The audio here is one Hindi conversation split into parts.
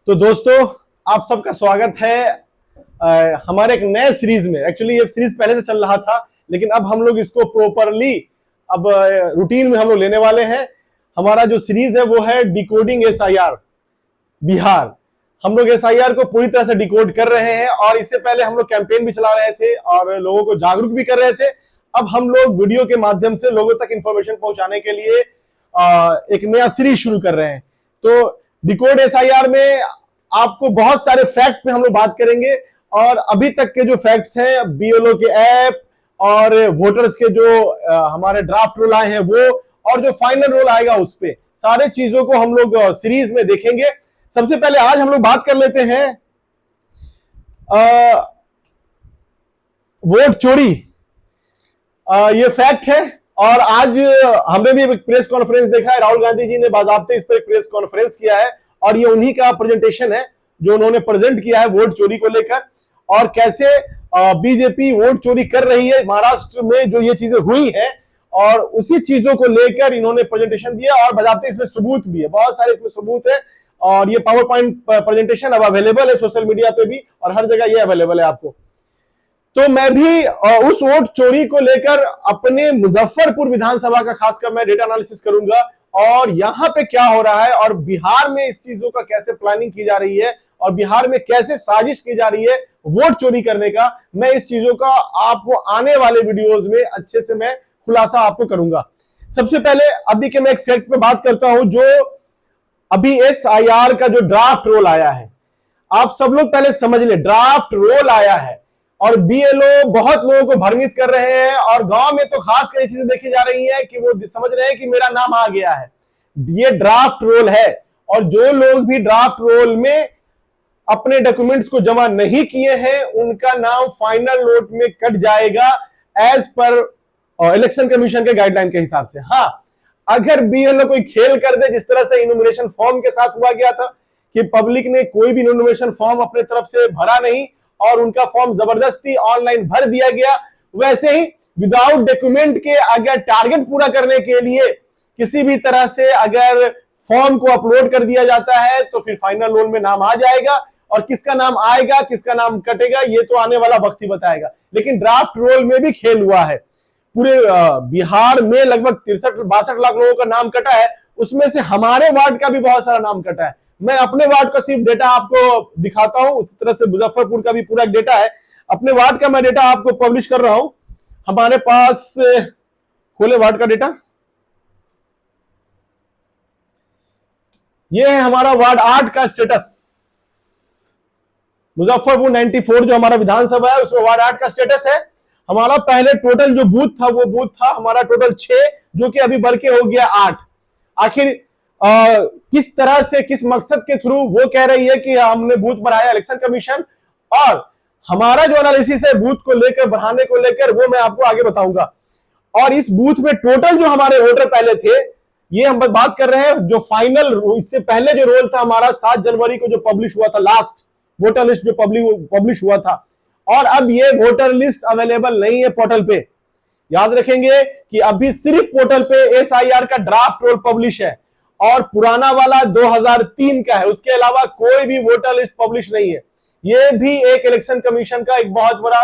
तो दोस्तों, आप सबका स्वागत है हमारे एक नए सीरीज में। एक्चुअली ये सीरीज पहले से चल रहा था, लेकिन अब हम लोग इसको प्रॉपरली अब रूटीन में हम लोग लेने वाले हैं। हमारा जो सीरीज है वो है डिकोडिंग एसआईआर बिहार। हम लोग एसआईआर को पूरी तरह से डिकोड कर रहे हैं और इससे पहले हम लोग कैंपेन भी चला रहे थे और लोगों को जागरूक भी कर रहे थे। अब हम लोग वीडियो के माध्यम से लोगों तक इंफॉर्मेशन पहुंचाने के लिए एक नया सीरीज शुरू कर रहे हैं। तो डिकोड एसआईआर में आपको बहुत सारे फैक्ट पे हम लोग बात करेंगे और अभी तक के जो फैक्ट्स हैं, बीएलओ के ऐप और वोटर्स के जो हमारे ड्राफ्ट रोल आए हैं वो, और जो फाइनल रोल आएगा उस पे, सारे चीजों को हम लोग सीरीज में देखेंगे। सबसे पहले आज हम लोग बात कर लेते हैं वोट चोरी। ये फैक्ट है और आज हमने भी एक प्रेस कॉन्फ्रेंस देखा है। राहुल गांधी जी ने बाकायदे इस पर एक प्रेस कॉन्फ्रेंस किया है और ये उन्हीं का प्रेजेंटेशन है जो उन्होंने प्रेजेंट किया है वोट चोरी को लेकर, और कैसे बीजेपी वोट चोरी कर रही है महाराष्ट्र में जो ये चीजें हुई हैं, और उसी चीजों को लेकर इन्होंने प्रेजेंटेशन दिया। और बाकायदे इसमें सबूत भी है, बहुत सारे इसमें सबूत है और ये पावर पॉइंट प्रेजेंटेशन अब अवेलेबल है सोशल मीडिया पे भी और हर जगह ये अवेलेबल है आपको। तो मैं भी उस वोट चोरी को लेकर अपने मुजफ्फरपुर विधानसभा का खासकर मैं डेटा एनालिसिस करूंगा और यहां पे क्या हो रहा है और बिहार में इस चीजों का कैसे प्लानिंग की जा रही है और बिहार में कैसे साजिश की जा रही है वोट चोरी करने का। मैं इस चीजों का आपको आने वाले वीडियोस में अच्छे से मैं खुलासा आपको करूंगा। सबसे पहले अभी के मैं एक फैक्ट पे बात करता हूं, जो अभी एसआईआर का जो ड्राफ्ट रोल आया है, आप सब लोग पहले समझ ले, ड्राफ्ट रोल आया है और बीएलओ बहुत लोगों को भ्रमित कर रहे हैं और गांव में तो खास कर चीजें देखी जा रही है कि वो समझ रहे हैं कि मेरा नाम आ गया है। ये ड्राफ्ट रोल है और जो लोग भी ड्राफ्ट रोल में अपने डॉक्यूमेंट्स को जमा नहीं किए हैं उनका नाम फाइनल नोट में कट जाएगा एज पर इलेक्शन कमीशन के गाइडलाइन के हिसाब से। हाँ, अगर बीएलओ कोई खेल कर दे, जिस तरह से इनोमिनेशन फॉर्म के साथ हुआ गया था कि पब्लिक ने कोई भी इनोमिनेशन फॉर्म अपने तरफ से भरा नहीं और उनका फॉर्म जबरदस्ती ऑनलाइन भर दिया गया, वैसे ही विदाउट डॉक्यूमेंट के अगर टारगेट पूरा करने के लिए किसी भी तरह से अगर फॉर्म को अपलोड कर दिया जाता है तो फिर फाइनल रोल में नाम आ जाएगा। और किसका नाम आएगा किसका नाम कटेगा ये तो आने वाला वक्त ही बताएगा। लेकिन ड्राफ्ट रोल में भी खेल हुआ है। पूरे बिहार में लगभग 63-62 लाख लोगों का नाम कटा है, उसमें से हमारे वार्ड का भी बहुत सारा नाम कटा है। मैं अपने वार्ड का सिर्फ डेटा आपको दिखाता हूं, उसी तरह से मुजफ्फरपुर का भी पूरा डेटा है। अपने वार्ड का मैं डेटा आपको पब्लिश कर रहा हूं। हमारे पास खोले वार्ड का डेटा, ये है हमारा वार्ड 8 का स्टेटस। मुजफ्फरपुर 94 जो हमारा विधानसभा है उसमें वार्ड 8 का स्टेटस है। हमारा पहले टोटल जो बूथ था वो बूथ था हमारा टोटल 6, जो कि अभी बढ़ के हो गया 8। आखिर किस तरह से किस मकसद के थ्रू वो कह रही है कि हमने बूथ बढ़ाया इलेक्शन कमीशन, और हमारा जो एनालिसिस है बूथ को लेकर बढ़ाने को लेकर वो मैं आपको आगे बताऊंगा। और इस बूथ में टोटल जो हमारे वोटर पहले थे, ये हम बात कर रहे हैं जो फाइनल, इससे पहले जो रोल था हमारा 7 जनवरी को जो पब्लिश हुआ था, लास्ट वोटर लिस्ट जो पब्लिश हुआ था, और अब ये वोटर लिस्ट अवेलेबल नहीं है पोर्टल पे। याद रखेंगे कि अभी सिर्फ पोर्टल पे एसआईआर का ड्राफ्ट रोल पब्लिश है और पुराना वाला 2003 का है, उसके अलावा कोई भी वोटर लिस्ट पब्लिश नहीं है। ये भी एक इलेक्शन कमीशन का एक बहुत बड़ा,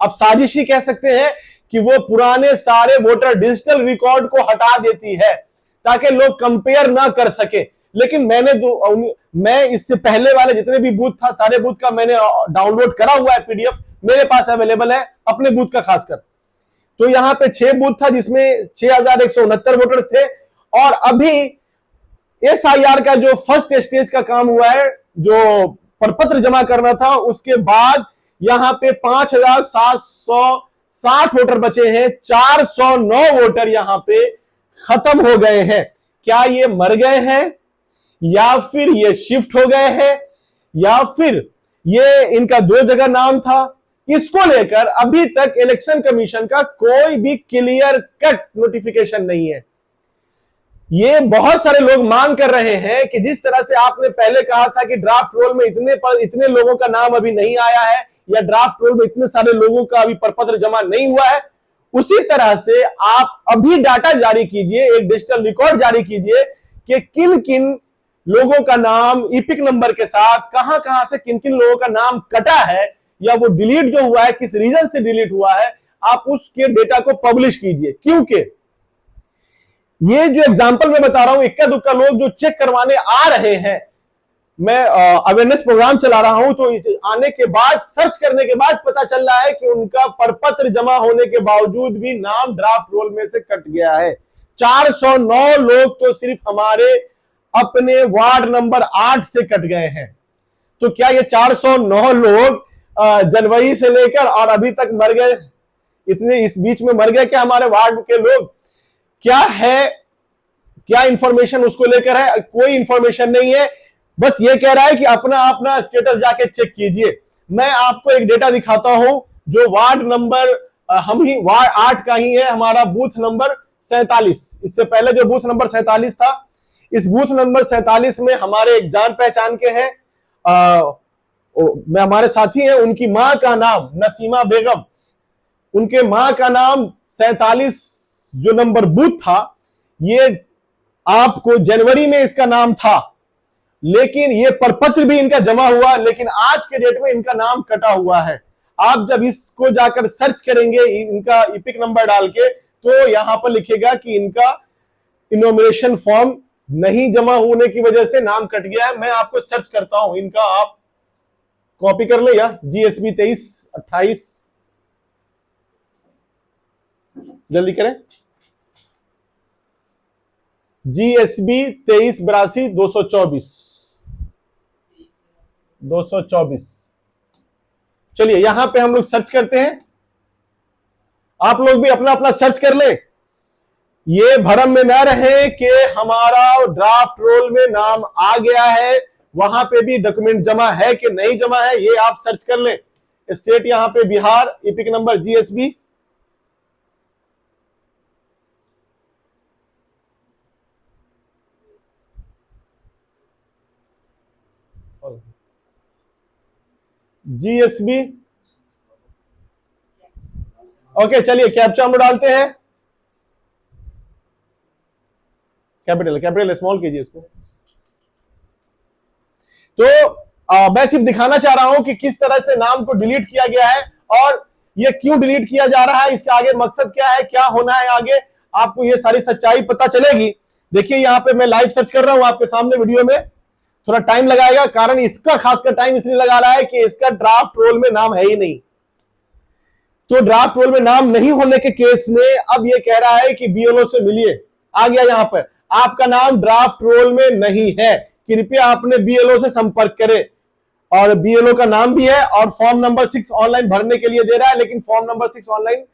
अब साजिश ही कह सकते हैं कि वो पुराने सारे वोटर डिजिटल रिकॉर्ड को हटा देती है ताकि लोग कंपेयर ना कर सके। लेकिन मैं इससे पहले वाले जितने भी बूथ था सारे बूथ का मैंने डाउनलोड करा हुआ है, पीडीएफ मेरे पास अवेलेबल है अपने बूथ का खासकर। तो यहां पे 6 बूथ था जिसमें 6169 वोटर्स थे और अभी एसआईआर का जो फर्स्ट स्टेज का काम हुआ है, जो प्रपत्र जमा करना था, उसके बाद यहां पे 5760 वोटर बचे हैं। 409 वोटर यहां पे खत्म हो गए हैं। क्या ये मर गए हैं या फिर ये शिफ्ट हो गए हैं या फिर ये इनका 2 जगह नाम था, इसको लेकर अभी तक इलेक्शन कमीशन का कोई भी क्लियर कट नोटिफिकेशन नहीं है। ये बहुत सारे लोग मांग कर रहे हैं कि जिस तरह से आपने पहले कहा था कि ड्राफ्ट रोल में इतने लोगों का नाम अभी नहीं आया है या ड्राफ्ट रोल में इतने सारे लोगों का अभी प्रपत्र जमा नहीं हुआ है, उसी तरह से आप अभी डाटा जारी कीजिए, एक डिजिटल रिकॉर्ड जारी कीजिए कि किन किन लोगों का नाम इपिक नंबर के साथ, कहां कहां से किन किन लोगों का नाम कटा है या वो डिलीट जो हुआ है किस रीजन से डिलीट हुआ है, आप उसके डेटा को पब्लिश कीजिए। क्योंकि ये जो एग्जांपल मैं बता रहा हूं, इक्का दुक्का लोग जो चेक करवाने आ रहे हैं, मैं अवेयरनेस प्रोग्राम चला रहा हूं, तो आने के बाद सर्च करने के बाद पता चल रहा है कि उनका प्रपत्र जमा होने के बावजूद भी नाम ड्राफ्ट रोल में से कट गया है। 409 लोग तो सिर्फ हमारे अपने वार्ड नंबर 8 से कट गए हैं। तो क्या ये 409 लोग जनवरी से लेकर और अभी तक मर गए? इतने इस बीच में मर गए क्या हमारे वार्ड के लोग? क्या है, क्या इंफॉर्मेशन उसको लेकर है? कोई इंफॉर्मेशन नहीं है, बस ये कह रहा है कि अपना अपना स्टेटस जाके चेक कीजिए। मैं आपको एक डेटा दिखाता हूं जो वार्ड नंबर हम ही वार्ड 8 का ही है, हमारा बूथ नंबर 47। इससे पहले जो बूथ नंबर 47 था, इस बूथ नंबर 47 में हमारे एक जान पहचान के हैं, मैं हमारे साथी हैं, उनकी मां का नाम नसीमा बेगम, उनके मां का नाम 47 जो नंबर बूथ था, ये आपको जनवरी में इसका नाम था, लेकिन ये प्रपत्र भी इनका जमा हुआ, लेकिन आज के डेट में इनका नाम कटा हुआ है। आप जब इसको जाकर सर्च करेंगे इनका इपिक नंबर डाल के, तो यहां पर लिखेगा कि इनका इनोमिनेशन फॉर्म नहीं जमा होने की वजह से नाम कट गया है। मैं आपको सर्च करता हूं इनका, आप कॉपी कर ले, या GSB 2328 जल्दी करें, GSB 2382 224। चलिए यहां पे हम लोग सर्च करते हैं, आप लोग भी अपना अपना सर्च कर ले। ये भ्रम में न रहे कि हमारा ड्राफ्ट रोल में नाम आ गया है, वहां पे भी डॉक्यूमेंट जमा है कि नहीं जमा है, ये आप सर्च कर ले। स्टेट यहां पे Bihar, EPIC number GSB okay. चलिए कैप्चा हम डालते हैं, कैपिटल स्मॉल कीजिए इसको। तो मैं सिर्फ दिखाना चाह रहा हूं कि किस तरह से नाम को डिलीट किया गया है और ये क्यों डिलीट किया जा रहा है, इसका आगे मकसद क्या है, क्या होना है आगे, आपको ये सारी सच्चाई पता चलेगी। देखिए यहां पे मैं लाइव सर्च कर रहा हूं आपके सामने वीडियो में, थोड़ा टाइम लगाएगा, कारण इसका खासकर टाइम इसलिए लगा रहा है कि इसका ड्राफ्ट रोल में नाम है ही नहीं। तो ड्राफ्ट रोल में नाम नहीं होने के केस में अब ये कह रहा है कि BLO से मिलिए। आ गया यहां पर, आपका नाम ड्राफ्ट रोल में नहीं है, कृपया अपने BLO से संपर्क करें। और BLO का नाम भी है और फॉर्म नंबर 6 ऑनलाइन भरने के लिए दे रहा है, लेकिन फॉर्म नंबर 6 ऑनलाइन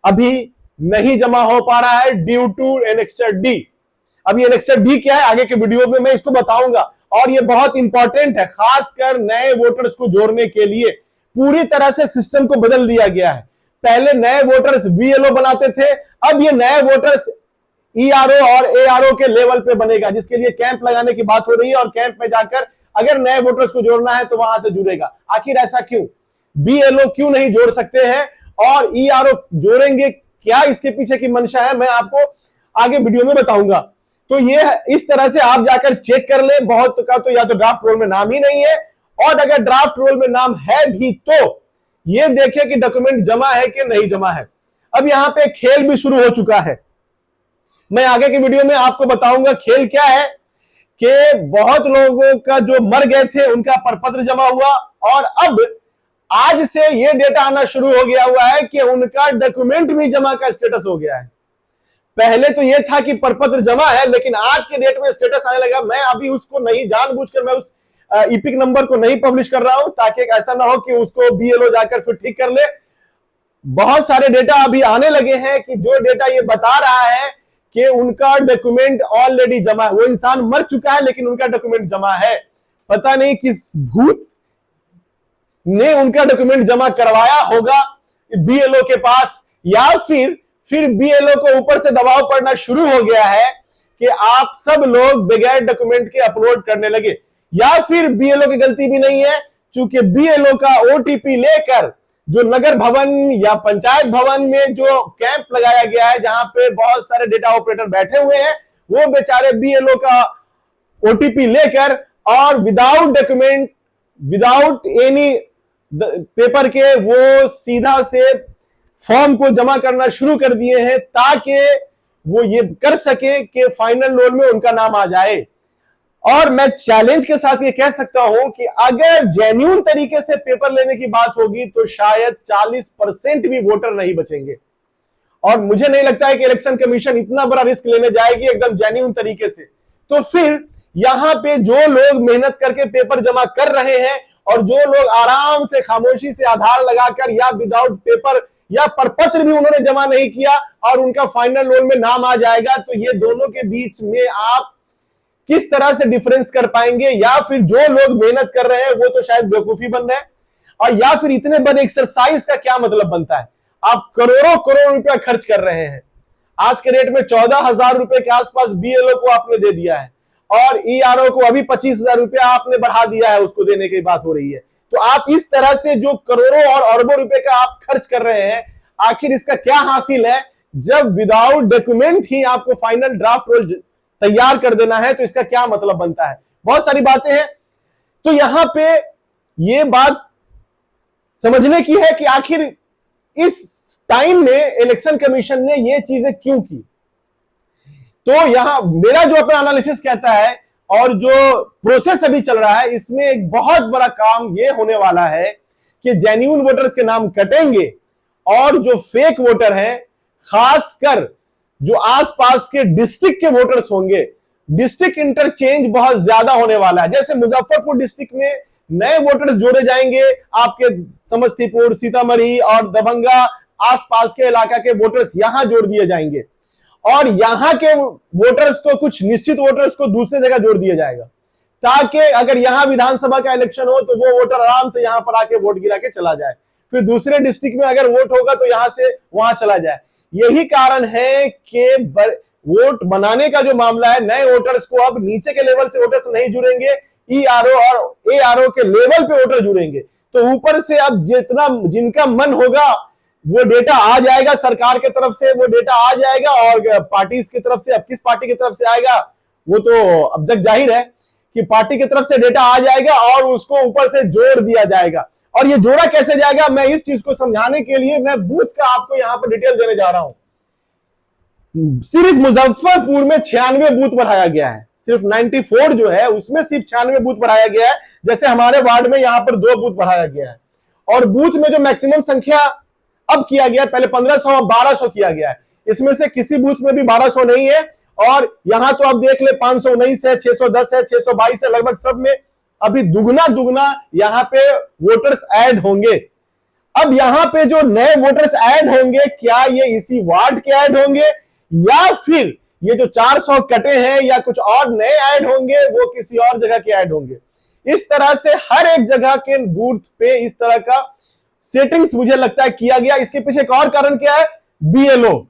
अभी नहीं जमा हो पा रहा है ड्यू टू एनेक्स्टर D। अभी एनेक्स्टर D क्या है आगे के वीडियो में मैं इसको बताऊंगा, और ये बहुत इंपॉर्टेंट है, खासकर नए वोटर्स को जोड़ने के लिए। पूरी तरह से सिस्टम को बदल दिया गया है। पहले नए वोटर्स BLO बनाते थे, अब ये नए वोटर्स ERO और ARO के लेवल पे बनेगा, जिसके लिए कैंप लगाने की बात हो रही है, और कैंप में जाकर अगर नए वोटर्स को जोड़ना है तो वहां से जुड़ेगा। आखिर ऐसा क्यों? BLO क्यों नहीं जोड़ सकते हैं और ERO जोड़ेंगे, क्या इसके पीछे की मंशा है, मैं आपको आगे वीडियो में बताऊंगा। तो ये इस तरह से आप जाकर चेक कर ले। बहुत का तो या तो ड्राफ्ट रोल में नाम ही नहीं है, और अगर ड्राफ्ट रोल में नाम है भी तो ये देखे कि डॉक्यूमेंट जमा है कि नहीं जमा है। अब यहां पे खेल भी शुरू हो चुका है, मैं आगे की वीडियो में आपको बताऊंगा खेल क्या है, कि बहुत लोगों का जो मर गए थे उनका प्रपत्र जमा हुआ, और अब आज से ये डेटा आना शुरू हो गया हुआ है कि उनका डॉक्यूमेंट भी जमा का स्टेटस हो गया है। पहले तो ये था कि प्रपत्र जमा है, लेकिन आज के डेट में स्टेटस आने लगा। मैं अभी उसको नहीं, जानबूझकर मैं उस इपिक नंबर को नहीं पब्लिश कर रहा हूं, ताकि ऐसा ना हो कि उसको BLO जाकर फिर ठीक कर ले। बहुत सारे डेटा अभी आने लगे हैं कि जो डेटा ये बता रहा है कि उनका डॉक्यूमेंट ऑलरेडी जमा है, वो इंसान मर चुका है लेकिन उनका डॉक्यूमेंट जमा है। पता नहीं किस भूत ने उनका डॉक्यूमेंट जमा करवाया होगा BLO के पास, या फिर BLO को ऊपर से दबाव पड़ना शुरू हो गया है कि आप सब लोग बगैर डॉक्यूमेंट के अपलोड करने लगे, या फिर BLO की गलती भी नहीं है, क्योंकि BLO का OTP लेकर जो नगर भवन या पंचायत भवन में जो कैंप लगाया गया है, जहां पे बहुत सारे डेटा ऑपरेटर बैठे हुए हैं, वो बेचारे BLO का ओटीपी लेकर और without document, without any paper के वो सीधा से फॉर्म को जमा करना शुरू कर दिए हैं ताकि वो ये कर सके कि फाइनल रोल में उनका नाम आ जाए। और मैं चैलेंज के साथ ये कह सकता हूं कि अगर जेन्युइन तरीके से पेपर लेने की बात होगी तो शायद 40% भी वोटर नहीं बचेंगे। और मुझे नहीं लगता है कि इलेक्शन कमीशन इतना बड़ा रिस्क लेने जाएगी एकदम जेन्युइन तरीके से। तो फिर यहां पे जो लोग मेहनत करके पेपर जमा कर रहे हैं और जो लोग आराम से खामोशी से आधार लगाकर या विदाउट पेपर या प्रपत्र भी उन्होंने जमा नहीं किया और उनका फाइनल रोल में नाम आ जाएगा, तो ये दोनों के बीच में आप किस तरह से डिफरेंस कर पाएंगे? या फिर जो लोग मेहनत कर रहे हैं वो तो शायद बेवकूफी बन रहे हैं, और या फिर इतने बड़े एक्सरसाइज का क्या मतलब बनता है? आप करोड़ों करोड़ रुपया खर्च कर रहे हैं। आज के रेट में 14,000 रुपए के आसपास बीएलओ को आपने दे दिया है और ईआरओ को अभी 25,000 रुपया आपने बढ़ा दिया है, उसको देने की बात हो रही है। तो आप इस तरह से जो करोड़ों और अरबों रुपए का आप खर्च कर रहे हैं, आखिर इसका क्या हासिल है? जब विदाउट डॉक्यूमेंट ही आपको फाइनल ड्राफ्ट रोल तैयार कर देना है तो इसका क्या मतलब बनता है? बहुत सारी बातें हैं। तो यहां पे ये बात समझने की है कि आखिर इस टाइम में इलेक्शन कमीशन ने ये चीजें क्यों की। तो यहां मेरा जो अपना एनालिसिस कहता है और जो प्रोसेस अभी चल रहा है, इसमें एक बहुत बड़ा काम ये होने वाला है कि जेन्युइन वोटर्स के नाम कटेंगे और जो फेक वोटर हैं, खासकर जो आसपास के डिस्ट्रिक्ट के वोटर्स होंगे, डिस्ट्रिक्ट इंटरचेंज बहुत ज्यादा होने वाला है। जैसे मुजफ्फरपुर डिस्ट्रिक्ट में नए वोटर्स जोड़े जाएंगे, आपके समस्तीपुर, सीतामढ़ी और दरभंगा आसपास के इलाका के वोटर्स यहां जोड़ दिए जाएंगे और यहां के वोटर्स को, कुछ निश्चित वोटर्स को दूसरी जगह जोड़ दिया जाएगा, ताकि अगर यहां विधानसभा का इलेक्शन हो तो वो वोटर आराम से यहां पर आके वोट गिरा के चला जाए। फिर दूसरे डिस्ट्रिक्ट में अगर वोट होगा तो यहां से वहां चला जाए। यही कारण है कि वोट बनाने का जो मामला है, नए वोटर्स को अब नीचे के लेवल से वोटर्स नहीं जुड़ेंगे, ईआरओ और एआरओ के लेवल पे वोटर जुड़ेंगे। तो ऊपर से अब जितना जिनका मन होगा वो डेटा आ जाएगा, सरकार की तरफ से वो डेटा आ जाएगा और पार्टी की तरफ से, अब किस पार्टी की तरफ से आएगा वो तो अब तक जाहिर है कि पार्टी की तरफ से डेटा आ जाएगा और उसको ऊपर से जोड़ दिया जाएगा। और ये जोड़ा कैसे जाएगा, मैं इस चीज को समझाने के लिए मैं बूथ का आपको यहां पर डिटेल देने जा रहा हूं। सिर्फ मुजफ्फरपुर में 96 बूथ बढ़ाया गया है, सिर्फ 94 जो है उसमें सिर्फ 96 बूथ बढ़ाया गया है। जैसे हमारे वार्ड में यहां पर 2 बूथ बढ़ाया गया है और बूथ में जो मैक्सिमम संख्या अब किया गया, पहले 1500 और 1200 किया गया है, इसमें से किसी बूथ में भी 1200 नहीं है। और यहां तो आप देख ले 519 है, 610 है, 622 है, लगभग सब में अभी दुगना यहां पे वोटर्स ऐड होंगे। अब यहां पे जो नए वोटर्स ऐड होंगे, क्या ये इसी वार्ड के ऐड होंगे या फिर ये जो 400 कटे हैं या कुछ और नए ऐड होंगे वो किसी और जगह के ऐड होंगे? इस तरह से हर एक जगह के बूथ पे इस तरह का सेटिंग्स मुझे लगता है किया गया। इसके पीछे एक और कारण क्या है? बीएलओ।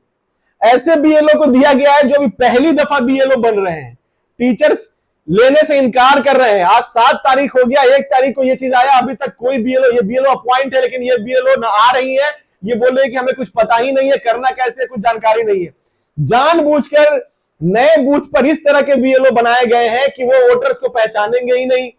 ऐसे बीएलओ को दिया गया है जो अभी पहली दफा बीएलओ बन रहे हैं, टीचर्स लेने से इनकार कर रहे हैं। आज 7 तारीख हो गया, 1 तारीख को ये चीज आया, अभी तक कोई बीएलओ, ये बीएलओ अपॉइंट है लेकिन ये बीएलओ ना आ रही है, ये बोल रहे हैं कि हमें कुछ पता ही नहीं है, करना कैसे कुछ जानकारी नहीं है। जानबूझकर नए बूथ पर इस तरह के बीएलओ बनाए गए हैं कि वो वोटर्स को पहचानेंगे ही नहीं,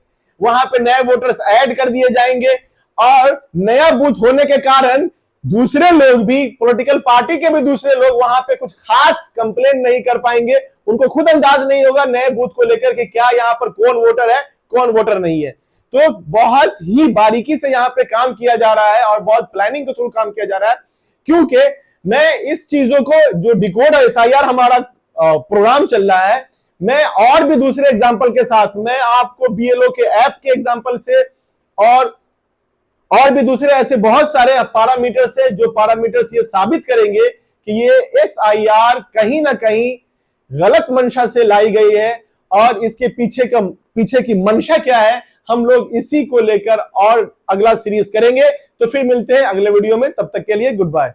वहां पे नए वोटर्स ऐड कर दिए जाएंगे और नया बूथ होने के कारण दूसरे लोग भी, पॉलिटिकल पार्टी के भी दूसरे लोग वहां पे कुछ खास कंप्लेन नहीं कर पाएंगे। उनको खुद अंदाज नहीं होगा नए बूथ को लेकर कि क्या यहाँ पर कौन वोटर है कौन वोटर नहीं है। तो बहुत ही बारीकी से यहाँ पे काम किया जा रहा है और बहुत प्लानिंग के थ्रू काम किया जा रहा है, क्योंकि मैं इस चीजों को, जो डिकोड और एसआईआर हमारा प्रोग्राम चल रहा है, मैं और भी दूसरे एग्जाम्पल के साथ मैं आपको बीएलओ के ऐप के एग्जाम्पल से और भी दूसरे ऐसे बहुत सारे पैरामीटर्स है जो पैरामीटर्स ये साबित करेंगे कि ये एसआईआर कहीं ना कहीं गलत मंशा से लाई गई है और इसके पीछे की मंशा क्या है, हम लोग इसी को लेकर और अगला सीरीज करेंगे। तो फिर मिलते हैं अगले वीडियो में, तब तक के लिए गुड बाय।